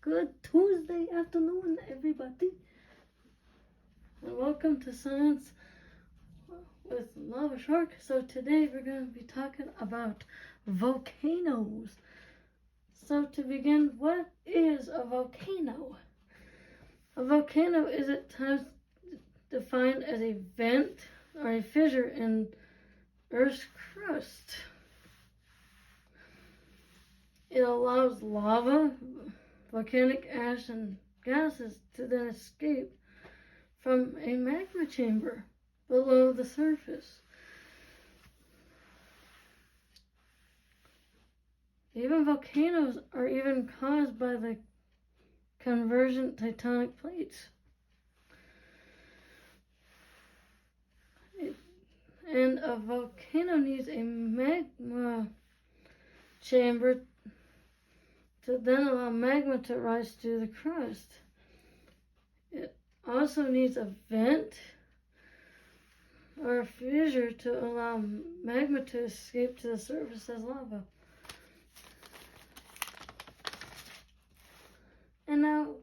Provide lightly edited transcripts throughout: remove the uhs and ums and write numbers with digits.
Good Tuesday afternoon, everybody. And welcome to Science with Lava Shark. So today we're going to be talking about volcanoes. So to begin, what is a volcano? A volcano is at times defined as a vent or a fissure in Earth's crust. It allows lava, volcanic ash, and gases to then escape from a magma chamber below the surface. Even volcanoes are even caused by the convergent tectonic plates. And a volcano needs a magma chamber to then allow magma to rise to the crust. It also needs a vent or a fissure to allow magma to escape to the surface as lava. And now,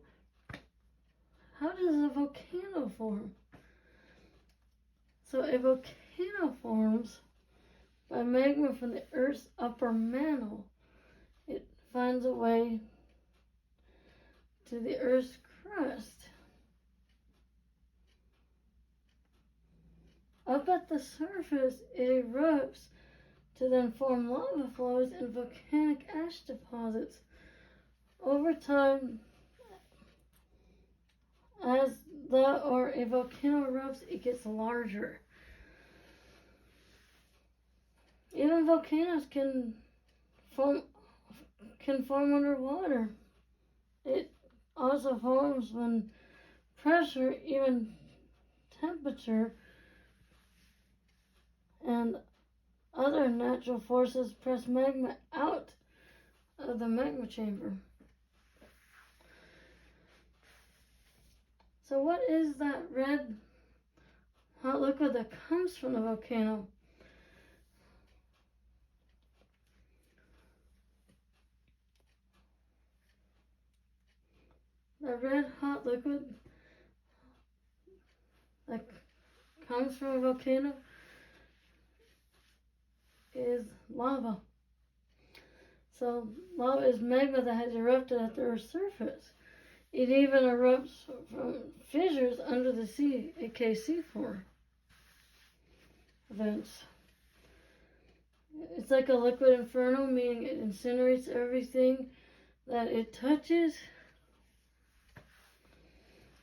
how does a volcano form? So a volcano forms by magma from the Earth's upper mantle. It finds a way to the Earth's crust. Up at the surface, it erupts to then form lava flows and volcanic ash deposits. Over time, as a volcano erupts, it gets larger. Even volcanoes can form underwater. It also forms when pressure, even temperature, and other natural forces press magma out of the magma chamber. So what is that red hot liquid that comes from the volcano? The red hot liquid that comes from a volcano is lava. So lava is magma that has erupted at the Earth's surface. It even erupts from fissures under the sea, aka seafloor vents. It's like a liquid inferno, meaning it incinerates everything that it touches.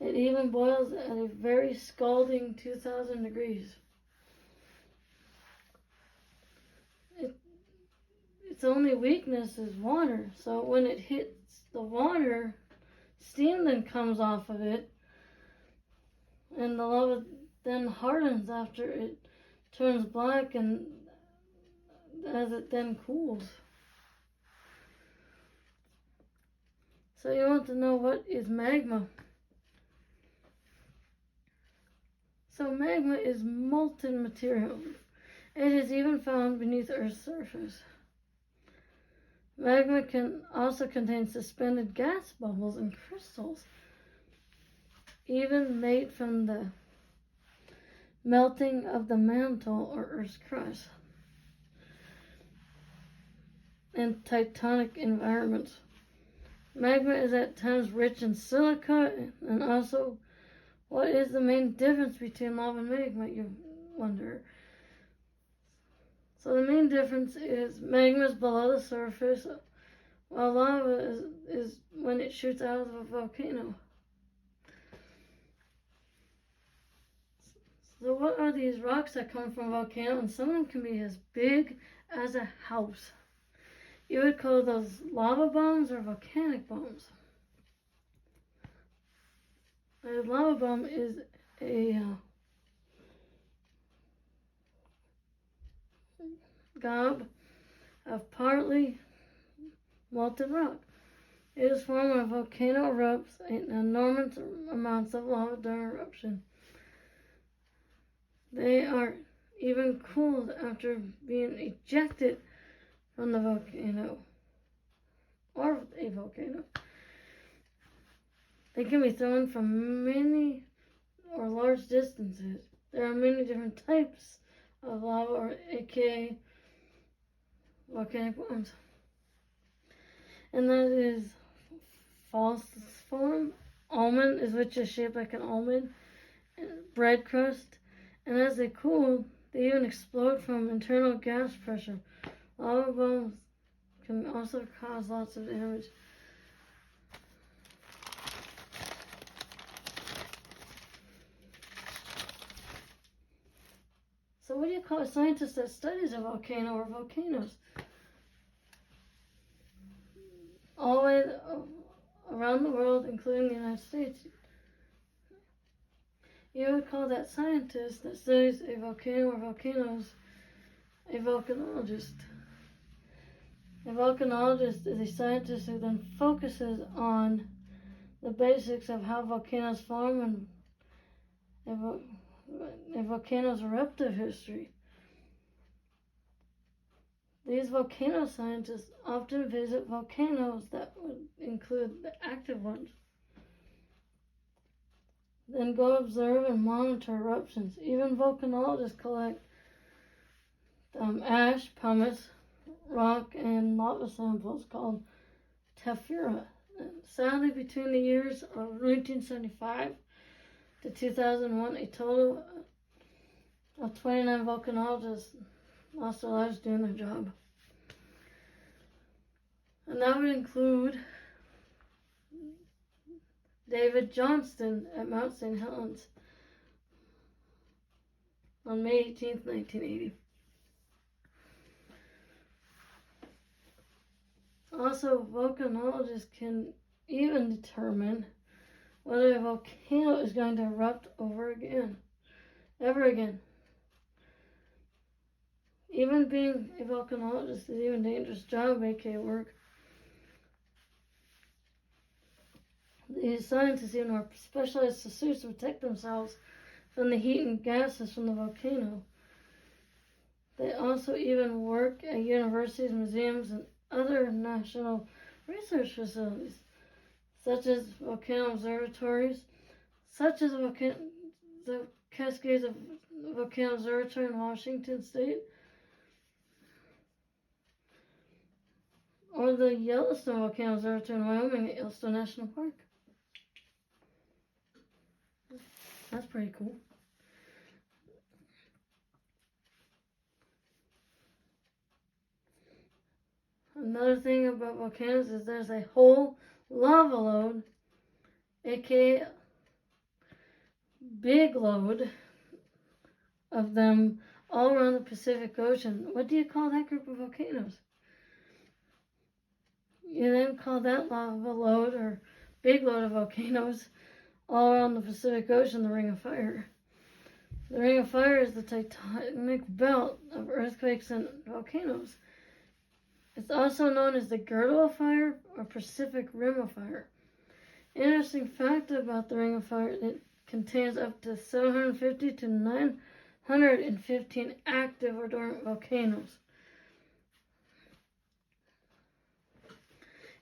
It even boils at a very scalding 2,000 degrees. Its only weakness is water. So when it hits the water, steam then comes off of it, and the lava then hardens after it turns black and as it then cools. So you want to know, what is magma? So magma is molten material. It is even found beneath Earth's surface. Magma can also contain suspended gas bubbles and crystals, even made from the melting of the mantle or Earth's crust in tectonic environments. Magma is at times rich in silica, and also, what is the main difference between lava and magma, you wonder? So the main difference is magma is below the surface, while lava is when it shoots out of a volcano. So what are these rocks that come from a volcano? And some of them can be as big as a house. You would call those lava bombs or volcanic bombs. A lava bomb is a gob of partly molten rock. It is formed when a volcano erupts in enormous amounts of lava during eruption. They are even cooled after being ejected from the volcano or a volcano. They can be thrown from many or large distances. There are many different types of lava, or aka volcanic bombs. And that is falciform, almond, is which is shaped like an almond, bread crust, and as they cool, they even explode from internal gas pressure. Lava bombs can also cause lots of damage. So what do you call a scientist that studies a volcano or volcanoes? All the way around the world, including the United States. You would call that scientist that studies a volcano or volcanoes a volcanologist. A volcanologist is a scientist who then focuses on the basics of how volcanoes form and a volcano's eruptive history. These volcano scientists often visit volcanoes that would include the active ones. Then go observe and monitor eruptions. Even volcanologists collect ash, pumice, rock, and lava samples called tephra. Sadly, between the years of 1975 to 2001, a total of 29 volcanologists lost their lives doing their job. And that would include David Johnston at Mount St. Helens on May 18th, 1980. Also, volcanologists can even determine whether a volcano is going to erupt ever again. Even being a volcanologist is even a dangerous job, aka work. These scientists even wear specialized suits to protect themselves from the heat and gases from the volcano. They also even work at universities, museums, and other national research facilities, such as volcano observatories, such as the Cascades of Volcano Observatory in Washington State, or the Yellowstone Volcano Observatory in Wyoming at Yellowstone National Park. That's pretty cool. Another thing about volcanoes is there's a whole lava load, aka big load of them all around the Pacific Ocean. What do you call that group of volcanoes? You then call that lava load or big load of volcanoes all around the Pacific Ocean the Ring of Fire. The Ring of Fire is the tectonic belt of earthquakes and volcanoes. It's also known as the Girdle of Fire or Pacific Rim of Fire. Interesting fact about the Ring of Fire, it contains up to 750 to 915 active or dormant volcanoes.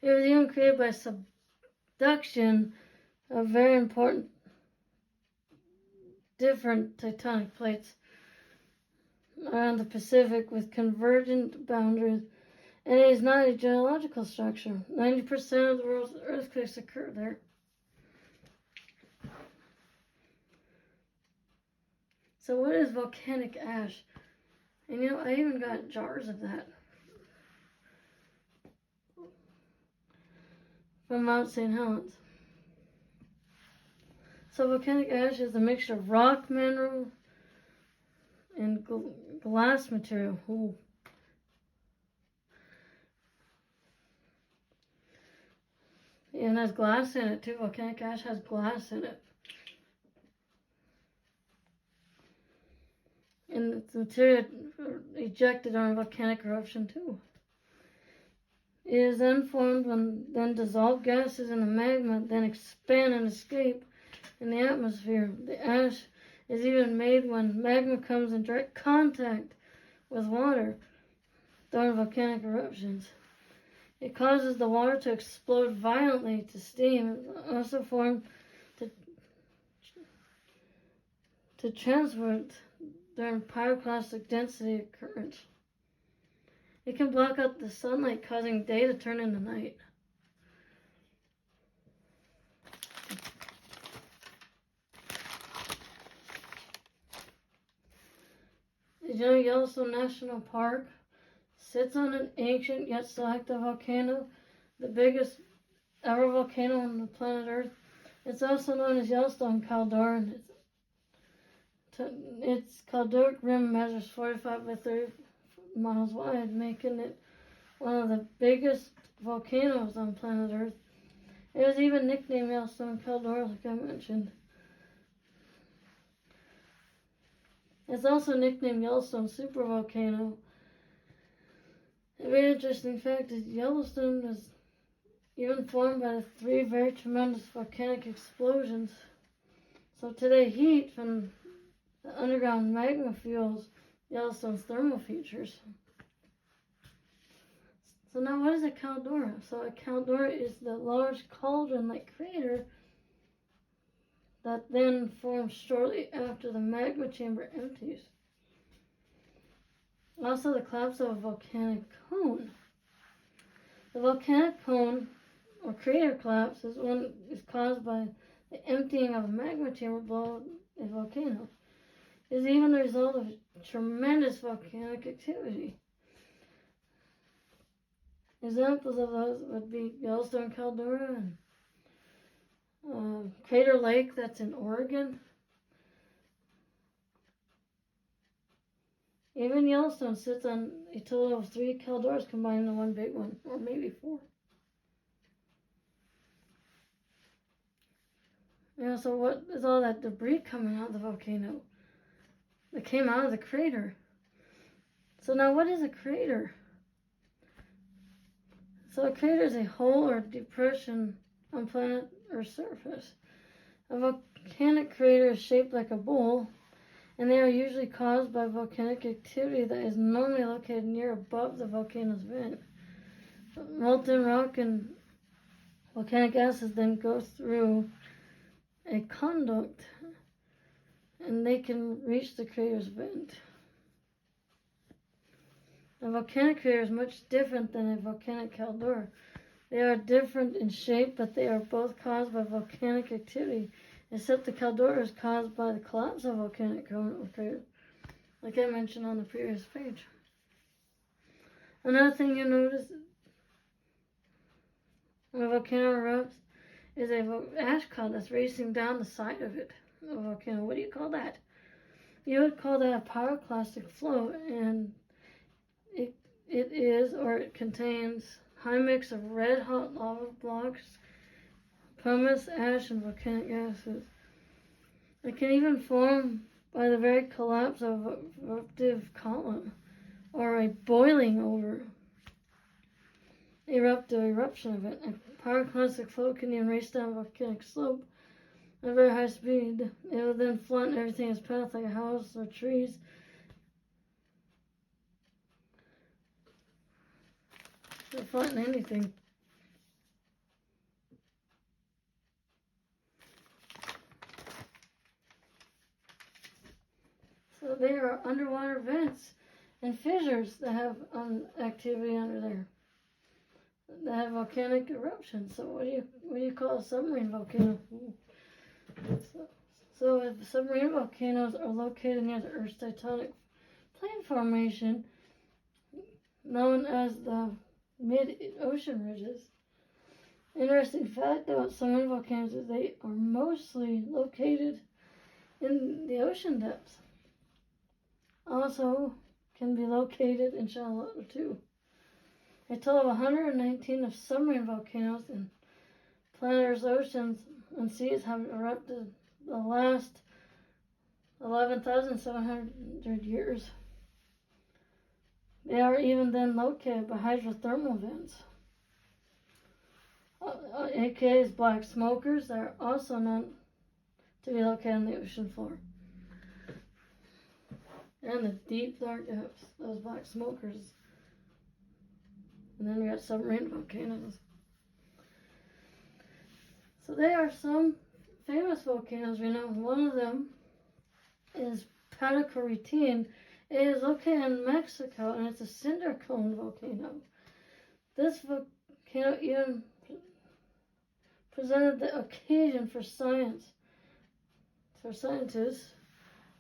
It was even created by subduction of very important different tectonic plates around the Pacific with convergent boundaries, and it is not a geological structure. 90% of the world's earthquakes occur there. So what is volcanic ash? And you know, I even got jars of that from Mount St. Helens. So volcanic ash is a mixture of rock mineral and glass material. Ooh. And has glass in it too. Volcanic ash has glass in it. And it's material ejected on a volcanic eruption too. It is then formed when then dissolved gases in the magma then expand and escape in the atmosphere. The ash is even made when magma comes in direct contact with water during volcanic eruptions. It causes the water to explode violently to steam. It also formed to transport during pyroclastic density current. It can block out the sunlight, causing day to turn into night. Did you know Yellowstone National Park sits on an ancient yet still active volcano, the biggest ever volcano on the planet Earth? It's also known as Yellowstone Caldera. Its calderic rim measures 45 by 30 miles wide, making it one of the biggest volcanoes on planet Earth. It was even nicknamed Yellowstone Caldera, like I mentioned. It's also nicknamed Yellowstone Supervolcano. A very interesting fact is Yellowstone was even formed by 3 very tremendous volcanic explosions. So today, heat from the underground magma fuels Yellowstone's thermal features. So now what is a caldera? So a caldera is the large cauldron-like crater that then forms shortly after the magma chamber empties. Also, the collapse of a volcanic cone. The volcanic cone or crater collapse is caused by the emptying of a magma chamber below a volcano. It is even the result of tremendous volcanic activity. Examples of those would be Yellowstone Caldera and Crater Lake, that's in Oregon. Even Yellowstone sits on a total of 3 calderas combined into one big one, or maybe 4. So what is all that debris coming out of the volcano? That came out of the crater. So now what is a crater? So a crater is a hole or depression on planet Earth's surface. A volcanic crater is shaped like a bowl, and they are usually caused by volcanic activity that is normally located near above the volcano's vent. Molten rock and volcanic acid then go through a conduct, and they can reach the crater's vent. A volcanic crater is much different than a volcanic caldera. They are different in shape, but they are both caused by volcanic activity, except the caldera is caused by the collapse of volcanic cone or crater, like I mentioned on the previous page. Another thing you notice when a volcano erupts is a ash cloud that's racing down the side of it. A volcano. What do you call that? You would call that a pyroclastic flow, and it contains high mix of red hot lava blocks, pumice, ash, and volcanic gases. It can even form by the very collapse of a eruptive column or a boiling over eruptive eruption event. A pyroclastic flow can even race down a volcanic slope at a very high speed. It will then flatten everything in its path, like a house or trees. It'll flatten anything. So there are underwater vents and fissures that have activity under there, that have volcanic eruptions. So what do you call a submarine volcano? So if submarine volcanoes are located near the Earth's tectonic plate formation, known as the mid-ocean ridges. Interesting fact about submarine volcanoes is they are mostly located in the ocean depths. Also can be located in shallow water too. A total of 119 of submarine volcanoes in planet Earth's oceans and seas have erupted the last 11,700 years. They are even then located by hydrothermal vents, aka black smokers, that are also known to be located on the ocean floor. And the deep dark depths, those black smokers. And then you got submarine volcanoes. So there are some famous volcanoes we know. One of them is Patacorritin. It is located in Mexico, and it's a cinder cone volcano. This volcano even presented the occasion for scientists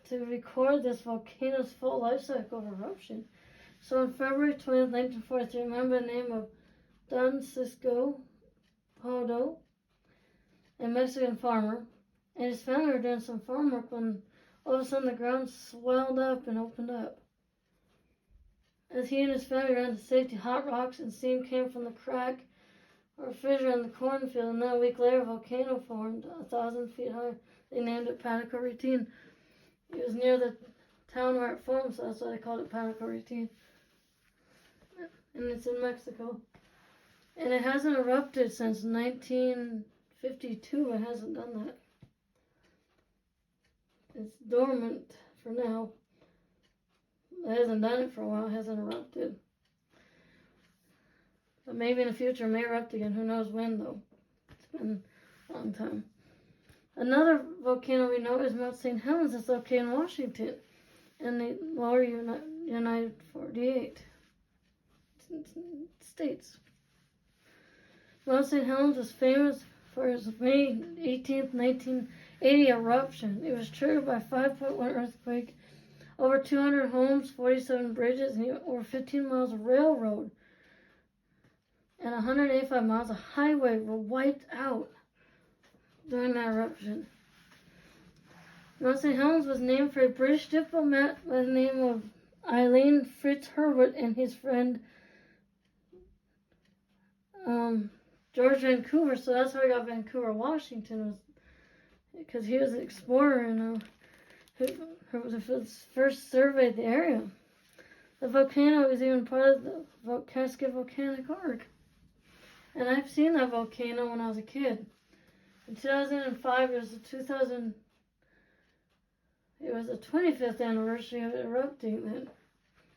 to record this volcano's full life cycle of eruption. So on February 20th, 1943, remember the name of Don Cisco Podo, a Mexican farmer, and his family were doing some farm work when all of a sudden the ground swelled up and opened up. As he and his family ran to safety, hot rocks and steam came from the crack or fissure in the cornfield, and then a week later a volcano formed 1,000 feet high. They named it Patacorritin. It was near the town where it formed, so that's why they called it Patacorritin. And it's in Mexico. And it hasn't erupted since 1952. It hasn't done that. It's dormant for now. It hasn't done it for a while. It hasn't erupted. But maybe in the future it may erupt again. Who knows when, though. It's been a long time. Another volcano we know is Mount St. Helens. It's located in Washington in the lower United 48 states. Mount St. Helens was famous for its May 18th, 1980 eruption. It was triggered by a 5.1 earthquake, over 200 homes, 47 bridges, and over 15 miles of railroad, and 185 miles of highway were wiped out during that eruption. Mount St. Helens was named for a British diplomat by the name of Eileen Fitzherbert and his friend George Vancouver. So that's how he got Vancouver, Washington, was because he was an explorer and who first surveyed the area. The volcano is even part of the Cascade Volcanic Arc. And I've seen that volcano when I was a kid. In 2005, it was the 25th anniversary of it erupting then,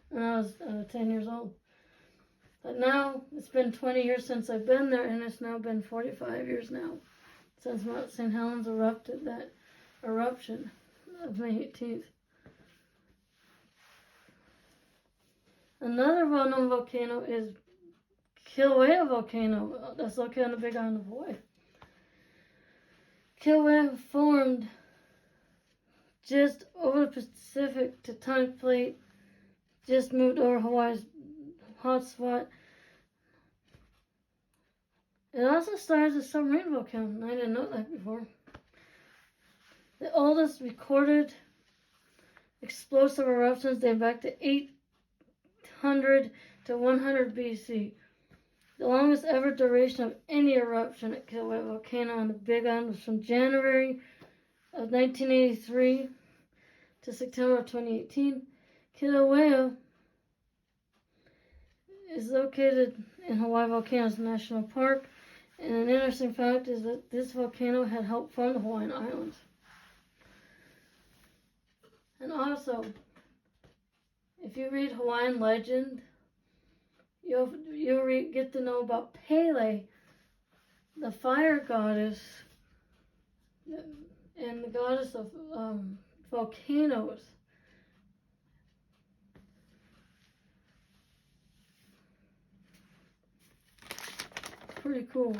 when I was 10 years old. But now, it's been 20 years since I've been there, and it's now been 45 years now since Mount St. Helens erupted that eruption of May 18th. Another well-known volcano is Kilauea volcano. That's located on the Big Island of Hawaii. Kilauea formed just over the Pacific tectonic plate, just moved over Hawaii's hotspot. It also started as a submarine volcano. I didn't know that before. The oldest recorded explosive eruptions date back to 800 to 100 BC. The longest ever duration of any eruption at Kilauea volcano on the Big Island was from January of 1983 to September of 2018. Kilauea is located in Hawaii Volcanoes National Park, and an interesting fact is that this volcano had helped form the Hawaiian Islands. And also, if you read Hawaiian legend, you'll get to know about Pele, the fire goddess, and the goddess of volcanoes. Pretty cool.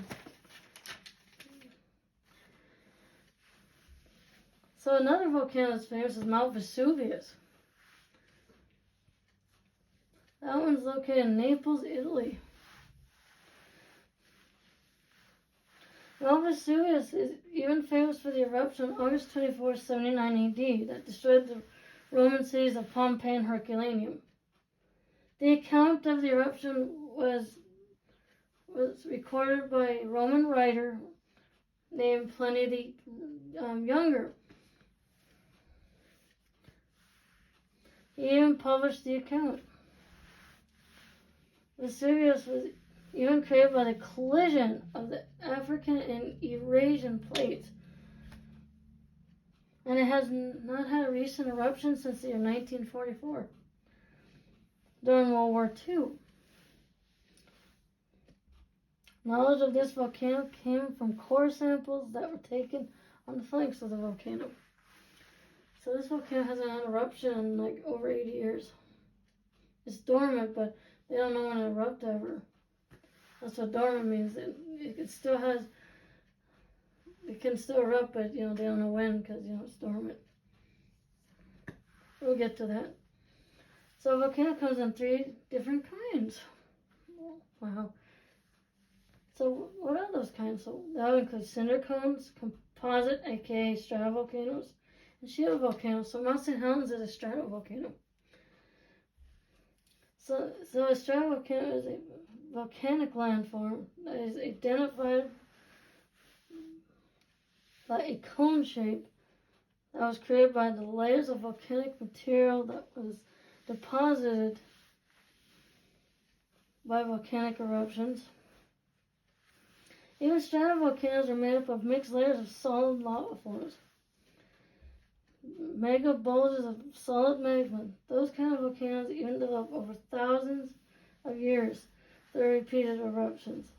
So another volcano that's famous is Mount Vesuvius. That one's located in Naples, Italy. Mount Vesuvius is even famous for the eruption on August 24, 79 AD that destroyed the Roman cities of Pompeii and Herculaneum. The account of the eruption was recorded by a Roman writer named Pliny the Younger. He even published the account. Vesuvius was even created by the collision of the African and Eurasian plates, and it has not had a recent eruption since the year 1944 during World War II. Knowledge of this volcano came from core samples that were taken on the flanks of the volcano. So this volcano hasn't had an eruption in like over 80 years. It's dormant, but they don't know when it erupted ever. That's what dormant means. It still has, it can still erupt, but they don't know when because it's dormant. We'll get to that. So a volcano comes in 3 different kinds. Wow. So what are those kinds? So that would include cinder cones, composite, aka stratovolcanoes, and shield volcanoes. So Mount St. Helens is a stratovolcano. So a stratovolcano is a volcanic landform that is identified by a cone shape that was created by the layers of volcanic material that was deposited by volcanic eruptions. Even stratovolcanoes are made up of mixed layers of solid lava flows. Mega bulges of solid magma. Those kind of volcanoes even develop over thousands of years through repeated eruptions.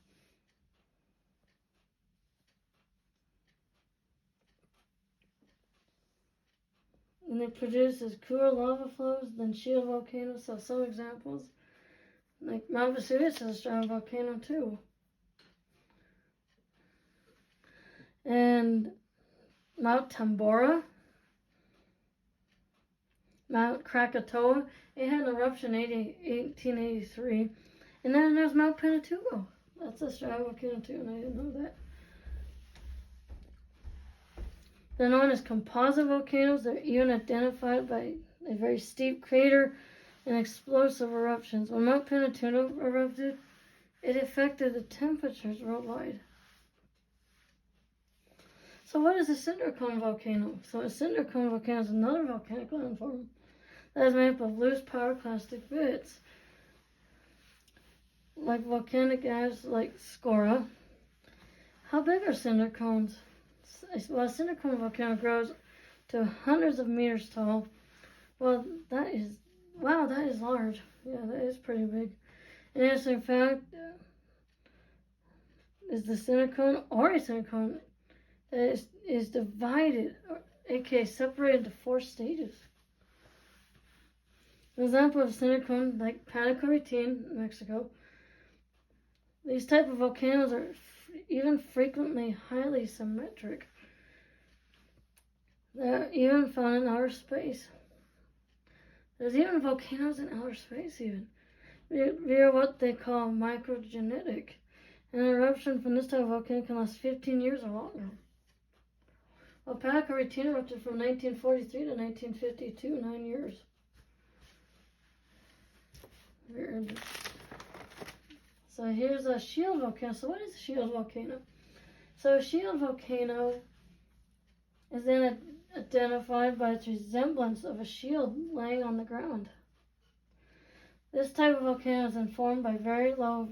And they produce as cooler lava flows than shield volcanoes. So some examples, like Mount Vesuvius is a stratovolcano too. And Mount Tambora, Mount Krakatoa, it had an eruption in 1883. And then there's Mount Pinatubo. That's a stratovolcano too, and I didn't know that. They're known as composite volcanoes. They're even identified by a very steep crater and explosive eruptions. When Mount Pinatubo erupted, it affected the temperatures worldwide. So what is a cinder cone volcano? So a cinder cone volcano is another volcanic landform that is made up of loose pyroclastic bits, like volcanic ash, like scora. How big are cinder cones? Well, a cinder cone volcano grows to hundreds of meters tall. Well, that is large. Yeah, that is pretty big. An interesting fact is the cinder cone or a cinder cone that is divided, or aka separated into 4 stages. An example of cinder cone, like Panacoritine in Mexico. These type of volcanoes are even frequently highly symmetric. They're even found in outer space. There's even volcanoes in outer space even. Via what they call microgenetic. An eruption from this type of volcano can last 15 years or longer. Well, Panacoritine erupted from 1943 to 1952, 9 years. So here's a shield volcano. So what is a shield volcano? So a shield volcano is then identified by its resemblance of a shield laying on the ground. This type of volcano is informed by very low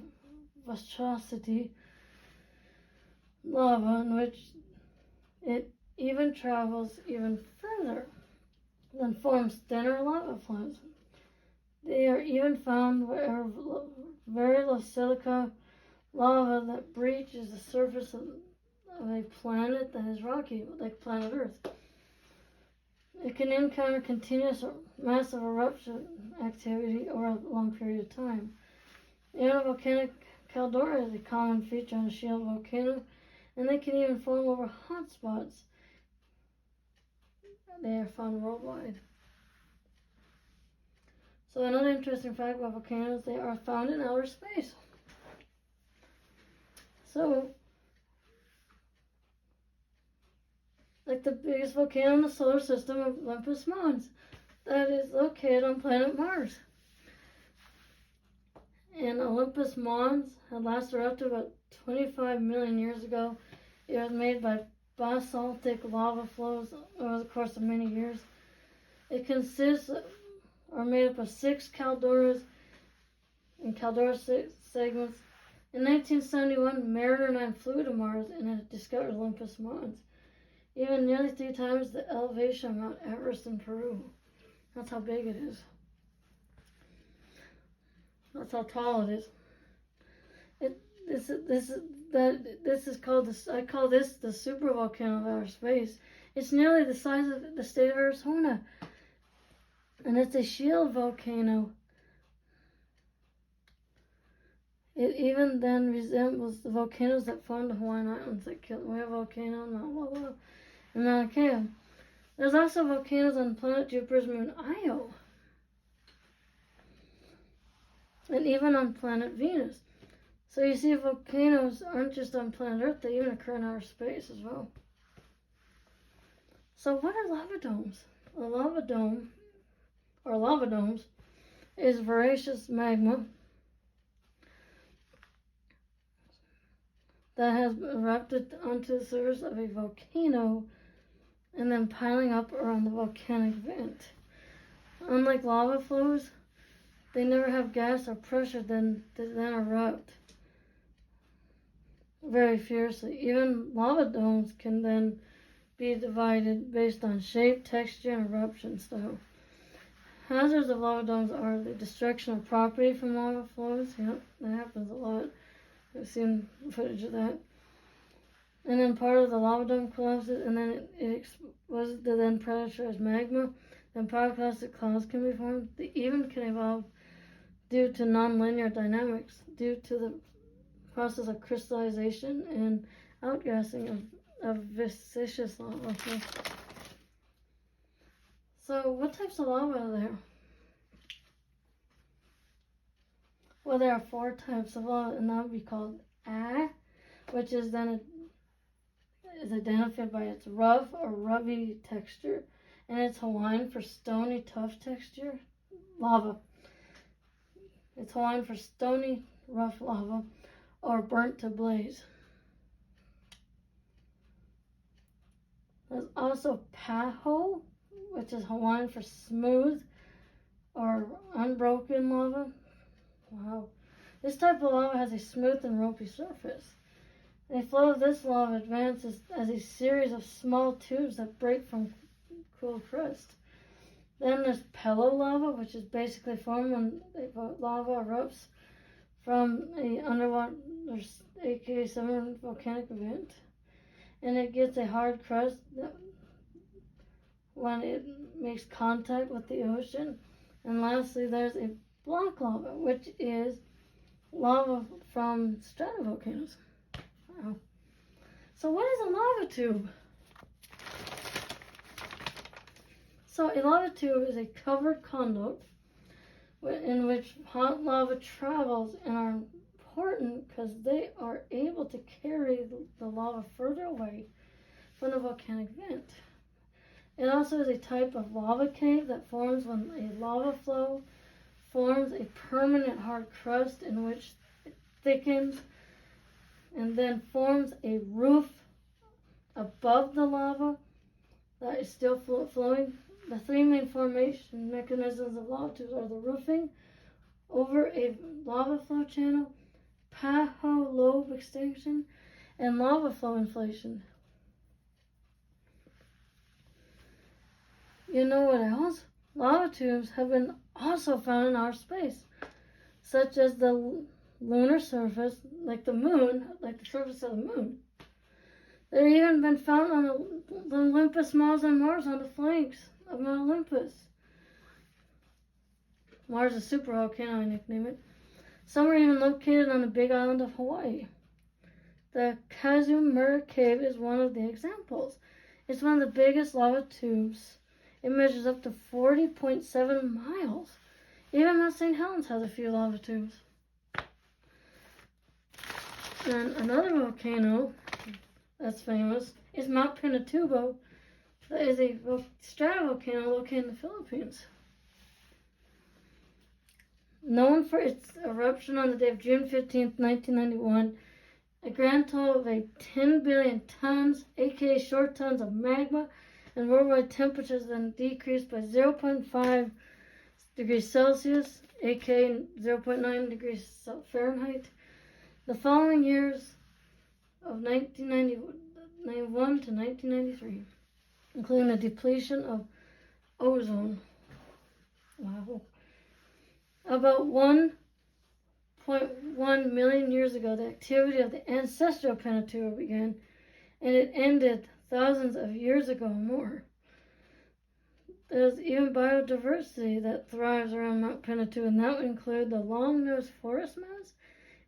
viscosity lava in which it even travels even further, then forms thinner lava flows. They are even found where very low silica lava that breaches the surface of a planet that is rocky, like planet Earth. It can encounter continuous or massive eruption activity over a long period of time. Volcanic caldera is a common feature on a shield volcano, and they can even form over hotspots. They are found worldwide. So another interesting fact about volcanoes, they are found in outer space. So, like the biggest volcano in the solar system of Olympus Mons, that is located on planet Mars. And Olympus Mons had last erupted about 25 million years ago. It was made by basaltic lava flows over the course of many years. It consists are made up of 6 calderas and caldera segments. In 1971, Mariner 9 flew to Mars and had discovered Olympus Mons, even nearly 3 times the elevation of Mount Everest in Peru. That's how big it is. That's how tall it is. this is called this. I call this the super volcano of outer space. It's nearly the size of the state of Arizona, and it's a shield volcano. It even then resembles the volcanoes that formed the Hawaiian Islands, like Kilauea Volcano, Mount Loa, and Mauna Kea. There's also volcanoes on planet Jupiter's moon Io, and even on planet Venus. So you see, volcanoes aren't just on planet Earth, they even occur in outer space as well. So what are lava domes? A lava dome, or lava domes, is voracious magma that has erupted onto the surface of a volcano and then piling up around the volcanic vent. Unlike lava flows, they never have gas or pressure that then erupt very fiercely. Even lava domes can then be divided based on shape, texture, and eruption style. Hazards of lava domes are the destruction of property from lava flows. Yep, that happens a lot. I've seen footage of that. And then part of the lava dome collapses, and then it exposes to then pressurized magma. Then pyroclastic clouds can be formed. They even can evolve due to nonlinear dynamics, due to the process of crystallization and outgassing of viscous lava. So what types of lava are there? Well, there are 4 types of lava, and that would be called which is then is identified by its rough or rubbly texture, and it's Hawaiian for stony, tough texture lava. It's Hawaiian for stony, rough lava, or burnt to blaze. There's also paho, which is Hawaiian for smooth or unbroken lava. Wow. This type of lava has a smooth and ropey surface. The flow of this lava advances as a series of small tubes that break from cool crust. Then there's Pello lava, which is basically formed when lava erupts from a underwater, aka submarine volcanic event, and it gets a hard crust when it makes contact with the ocean. And lastly, there's a block lava, which is lava from stratovolcanoes. Wow. So what is a lava tube? So a lava tube is a covered conduit in which hot lava travels, and are important because they are able to carry the lava further away from the volcanic vent. It also is a type of lava cave that forms when a lava flow forms a permanent hard crust in which it thickens and then forms a roof above the lava that is still flowing. The 3 main formation mechanisms of lava tubes are the roofing over a lava flow channel, paho lobe extinction, and lava flow inflation. You know what else? Lava tubes have been also found in our space, such as the lunar surface, like the moon, like the surface of the moon. They've even been found on the Olympus Mons on Mars, on the flanks of Mount Olympus. Mars is super volcano, I nickname it. Some are even located on the big island of Hawaii. The Kazumura Cave is one of the examples. It's one of the biggest lava tubes. It measures up to 40.7 miles. Even Mount St. Helens has a few lava tubes. And another volcano that's famous is Mount Pinatubo. That is a stratovolcano located in the Philippines. Known for its eruption on the day of June 15th, 1991, a grand total of 10 billion tons, aka short tons of magma, and worldwide temperatures then decreased by 0.5 degrees Celsius, aka 0.9 degrees Fahrenheit. The following years of 1991 to 1993, including the depletion of ozone. Wow. About 1 1 million years ago, the activity of the ancestral Pentateuch began, and it ended thousands of years ago or more. There's even biodiversity that thrives around Mount Pentateuch, and that would include the long-nosed forest mouse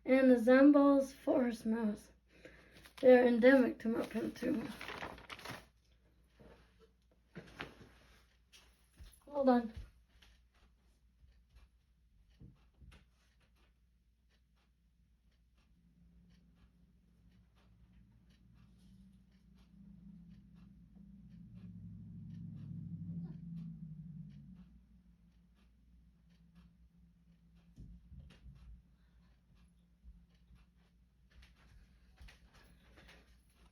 and the Zambol's forest mouse. They are endemic to Mount Pentateuch. Hold on.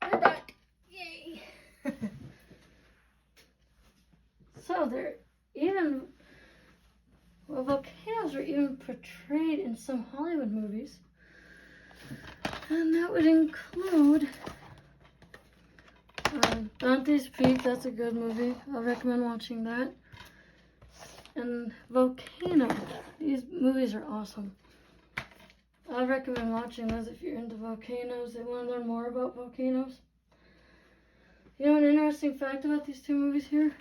We're back. Yay! So volcanoes are even portrayed in some Hollywood movies. And that would include Dante's Peak. That's a good movie. I recommend watching that. And Volcanoes. These movies are awesome. I recommend watching those if you're into volcanoes and want to learn more about volcanoes. You know, an interesting fact about these two movies here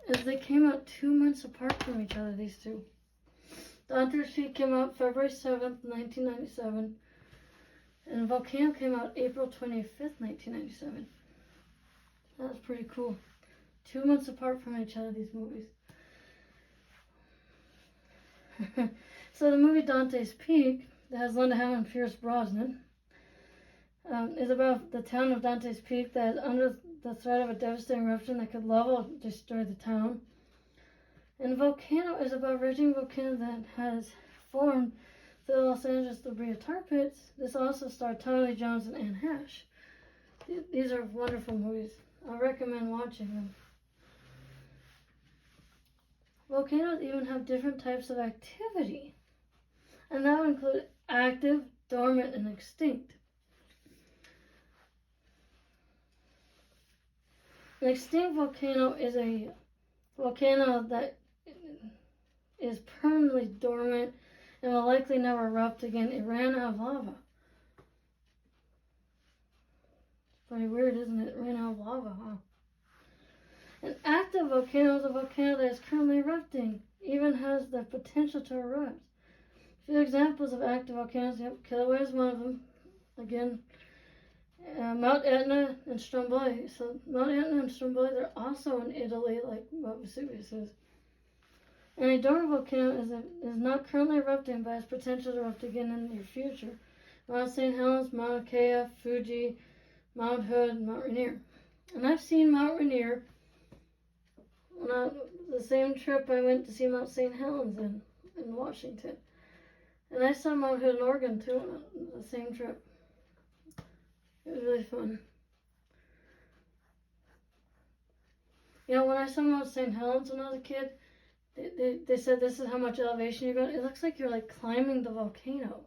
is they came out 2 months apart from each other, these two. Dante's Peak came out February 7th, 1997, and Volcano came out April 25th, 1997. That's pretty cool. 2 months apart from each other, these movies. So the movie Dante's Peak, that has Linda Hamilton and Pierce Brosnan, is about the town of Dante's Peak that is under the threat of a devastating eruption that could level destroy the town. And Volcano is about a raging volcano that has formed through the Los Angeles debris of tar pits. This also starred Tommy Lee Jones and Anne Heche. These are wonderful movies. I recommend watching them. Volcanoes even have different types of activity, and that would include active, dormant, and extinct. An extinct volcano is a volcano that is permanently dormant and will likely never erupt again. It ran out of lava. Pretty weird, isn't it? It ran out of lava, huh? An active volcano is a volcano that is currently erupting, even has the potential to erupt. A few examples of active volcanoes. Yep, Kilauea is one of them. Again, Mount Etna and Stromboli. So Mount Etna and Stromboli, they're also in Italy, like what Vesuvius is. And a dormant volcano is not currently erupting, but has potential to erupt again in the near future. Mount St. Helens, Mauna Kea, Fuji, Mount Hood, and Mount Rainier. And I've seen Mount Rainier on the same trip I went to see Mount St. Helens in Washington. And I saw Mount Hood in Oregon too on the same trip. It was really fun. You know, when I saw Mount St. Helens when I was a kid, they said this is how much elevation you're going. It looks like you're like climbing the volcano.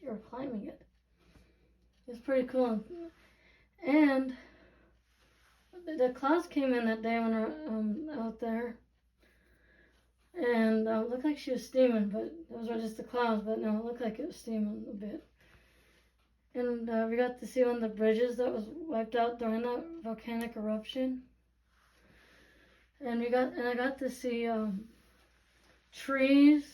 You're climbing it. It's pretty cool. And the clouds came in that day when we were out there. And it looked like she was steaming, but those were just the clouds. But no, it looked like it was steaming a bit. And we got to see one of the bridges that was wiped out during that volcanic eruption. And I got to see trees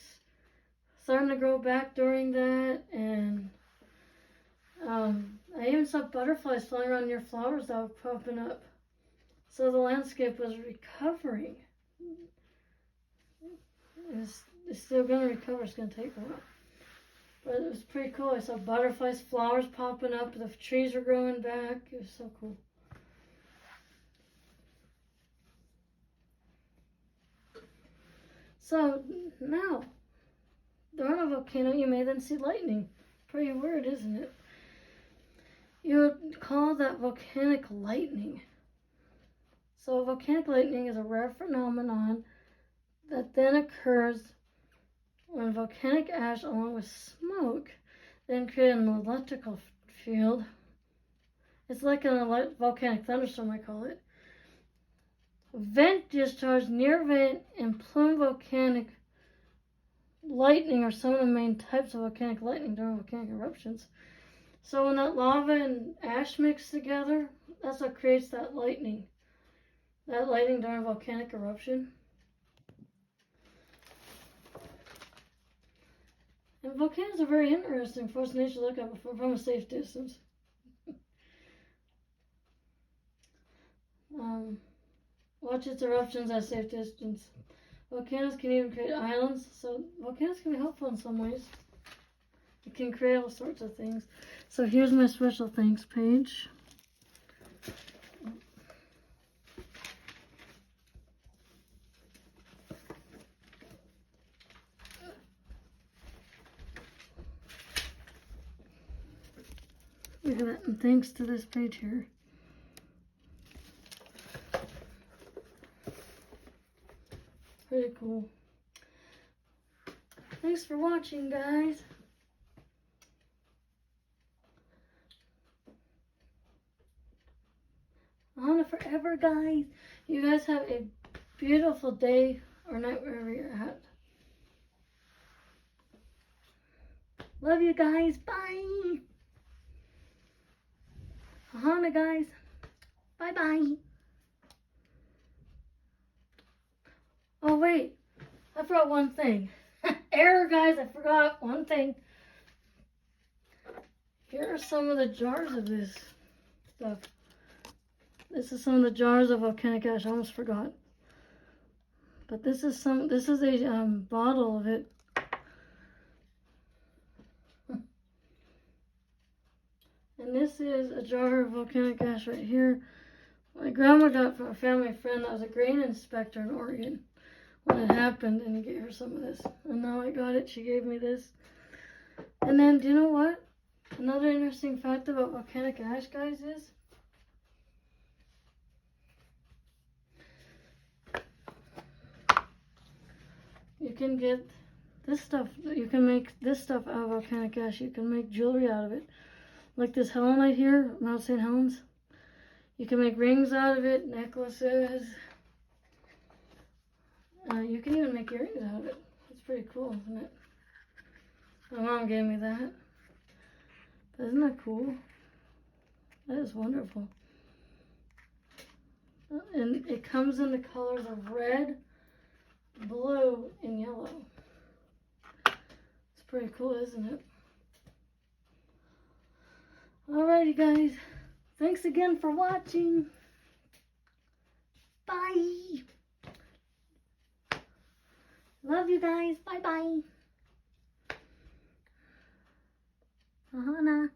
starting to grow back during that, and I even saw butterflies flying around near flowers that were popping up. So the landscape was recovering. It's still going to recover. It's going to take a while. But it was pretty cool. I saw butterflies, flowers popping up. The trees were growing back. It was so cool. So now, during a volcano, you may then see lightning. Pretty weird, isn't it? You would call that volcanic lightning. So volcanic lightning is a rare phenomenon that then occurs when volcanic ash along with smoke then create an electrical field. It's like a volcanic thunderstorm, I call it. Vent discharge near vent and plume volcanic lightning are some of the main types of volcanic lightning during volcanic eruptions. So when that lava and ash mix together, that's what creates that lightning. That lightning during a volcanic eruption. And volcanoes are very interesting for us nature to look at from a safe distance. Watch its eruptions at a safe distance. Volcanoes can even create islands, so volcanoes can be helpful in some ways. It can create all sorts of things. So here's my special thanks page. Look at that, and thanks to this page here. Pretty cool. Thanks for watching, guys. On forever, guys. You guys have a beautiful day or night wherever you're at. Love you guys. Bye. Hana, guys. Bye-bye. Oh, wait. I forgot one thing. Error, guys. I forgot one thing. Here are some of the jars of this stuff. This is some of the jars of volcanic ash. I almost forgot. But this is a bottle of it. And this is a jar of volcanic ash right here. My grandma got from a family friend that was a grain inspector in Oregon when it happened, and he gave her some of this. And now I got it. She gave me this. And then, do you know what? Another interesting fact about volcanic ash, guys, is you can get this stuff. You can make this stuff out of volcanic ash. You can make jewelry out of it. Like this helenite here, Mount St. Helens. You can make rings out of it, necklaces. You can even make earrings out of it. It's pretty cool, isn't it? My mom gave me that. But isn't that cool? That is wonderful. And it comes in the colors of red, blue, and yellow. It's pretty cool, isn't it? Alrighty, guys. Thanks again for watching. Bye. Love you guys. Bye-bye. Ahana.